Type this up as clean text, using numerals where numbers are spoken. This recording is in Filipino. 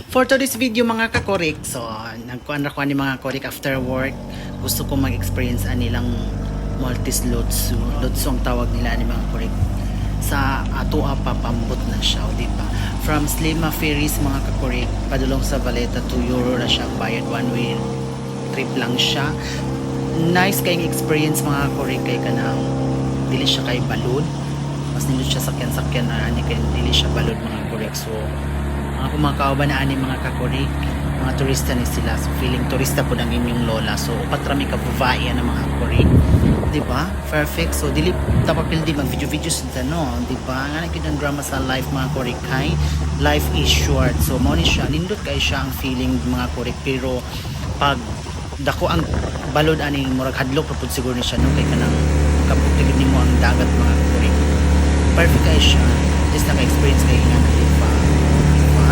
For today's video mga kakorik, so nagkuhan ra ko ni mga korik after work. Gusto ko mag-experience anilang Maltese Lotso. Lotso ang tawag nila ni mga korik. Sa ato papambot na siya, di ba? From Slima Ferries mga kakorik, padulong sa Valeta, 2 euro na siya bayad, one way trip lang siya. Nice kayong experience mga korik, kay kanang dili siya kay balod. Mas nindot siya sakyan-sakyan na ani kay dili siya balod mga korik. So mga kumakawa na ani mga kakorik, mga turista ni sila, so feeling turista po ng inyong lola, so upat rami ka buvaya ng mga korik, di ba? Perfect. So dili tapapil di mag video sa no, di ba? Nga nagkita ang drama sa life mga korik, kay life is short, so mo ni siya nindot kay siya ang feeling mga korik, pero pag dako ang balod ani murag hadlok ra pud siguro ni siya no, kay kanang kabutig nimo ang dagat mga korik. Perfect kay siya, just naka-experience kay nga, di ba? Di ba